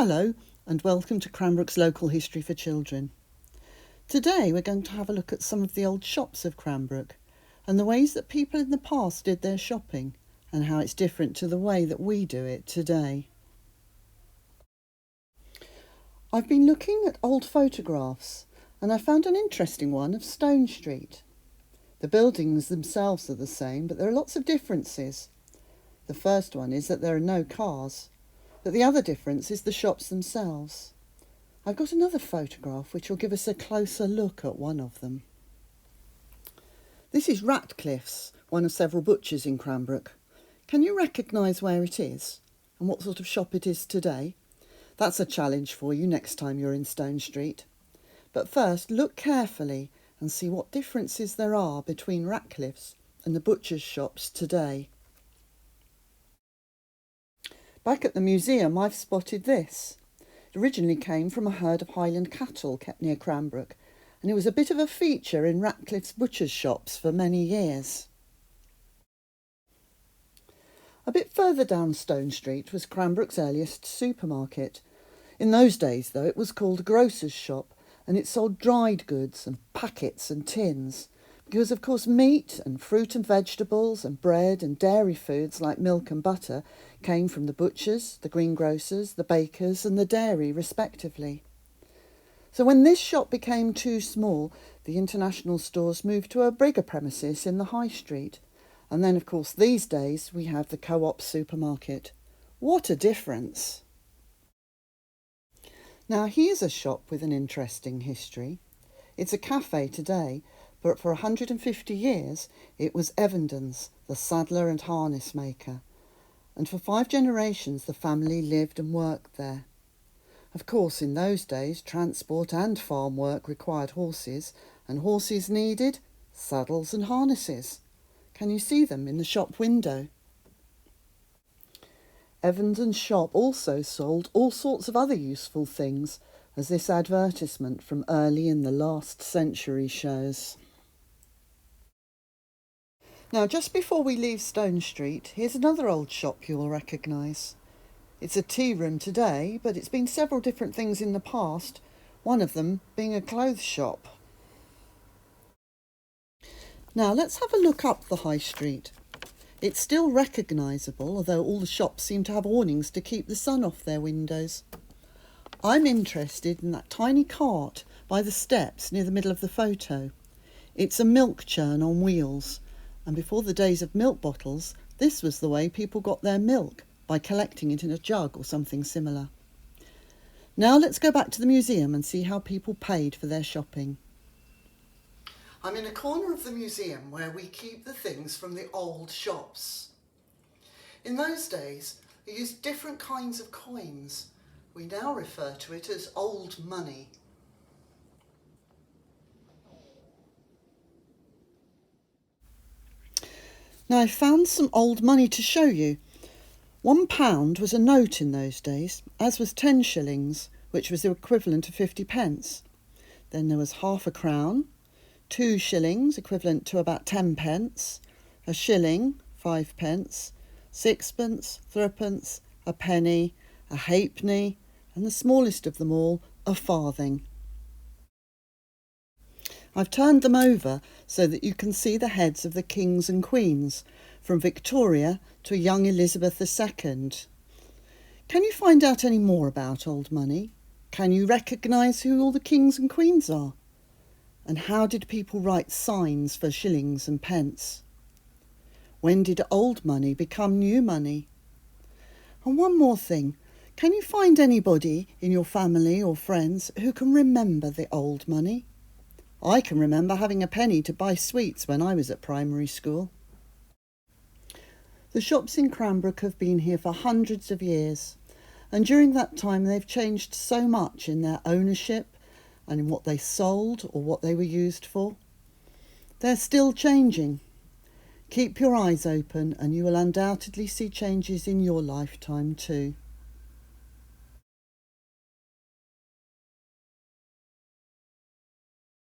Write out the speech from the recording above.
Hello and welcome to Cranbrook's Local History for Children. Today we're going to have a look at some of the old shops of Cranbrook and the ways that people in the past did their shopping and how it's different to the way that we do it today. I've been looking at old photographs and I found an interesting one of Stone Street. The buildings themselves are the same, but there are lots of differences. The first one is that there are no cars. But the other difference is the shops themselves. I've got another photograph which will give us a closer look at one of them. This is Ratcliffe's, one of several butchers in Cranbrook. Can you recognise where it is and what sort of shop it is today? That's a challenge for you next time you're in Stone Street. But first, look carefully and see what differences there are between Ratcliffe's and the butcher's shops today. Back at the museum, I've spotted this. It originally came from a herd of Highland cattle kept near Cranbrook, and it was a bit of a feature in Ratcliffe's butcher's shops for many years. A bit further down Stone Street was Cranbrook's earliest supermarket. In those days, though, it was called a grocer's shop, and it sold dried goods and packets and tins. Because, of course, meat and fruit and vegetables and bread and dairy foods like milk and butter came from the butchers, the greengrocers, the bakers and the dairy, respectively. So when this shop became too small, the international stores moved to a bigger premises in the high street. And then, of course, these days we have the Co-op supermarket. What a difference! Now, here's a shop with an interesting history. It's a cafe today, but for 150 years it was Evandon's, the saddler and harness maker. And for 5 generations the family lived and worked there. Of course, in those days, transport and farm work required horses, and horses needed saddles and harnesses. Can you see them in the shop window? Evandon's shop also sold all sorts of other useful things, as this advertisement from early in the last century shows. Now, just before we leave Stone Street, here's another old shop you'll recognise. It's a tea room today, but it's been several different things in the past, one of them being a clothes shop. Now, let's have a look up the high street. It's still recognisable, although all the shops seem to have awnings to keep the sun off their windows. I'm interested in that tiny cart by the steps near the middle of the photo. It's a milk churn on wheels. And before the days of milk bottles, this was the way people got their milk, by collecting it in a jug or something similar. Now let's go back to the museum and see how people paid for their shopping. I'm in a corner of the museum where we keep the things from the old shops. In those days, they used different kinds of coins. We now refer to it as old money. Now, I found some old money to show you. £1 was a note in those days, as was 10 shillings, which was the equivalent of 50 pence. Then there was half a crown, 2 shillings, equivalent to about 10 pence, a shilling, 5 pence, sixpence, threepence, a penny, a halfpenny, and the smallest of them all, a farthing. I've turned them over so that you can see the heads of the kings and queens, from Victoria to young Elizabeth II. Can you find out any more about old money? Can you recognise who all the kings and queens are? And how did people write signs for shillings and pence? When did old money become new money? And one more thing, can you find anybody in your family or friends who can remember the old money? I can remember having a penny to buy sweets when I was at primary school. The shops in Cranbrook have been here for hundreds of years, and during that time they've changed so much in their ownership and in what they sold or what they were used for. They're still changing. Keep your eyes open and you will undoubtedly see changes in your lifetime too.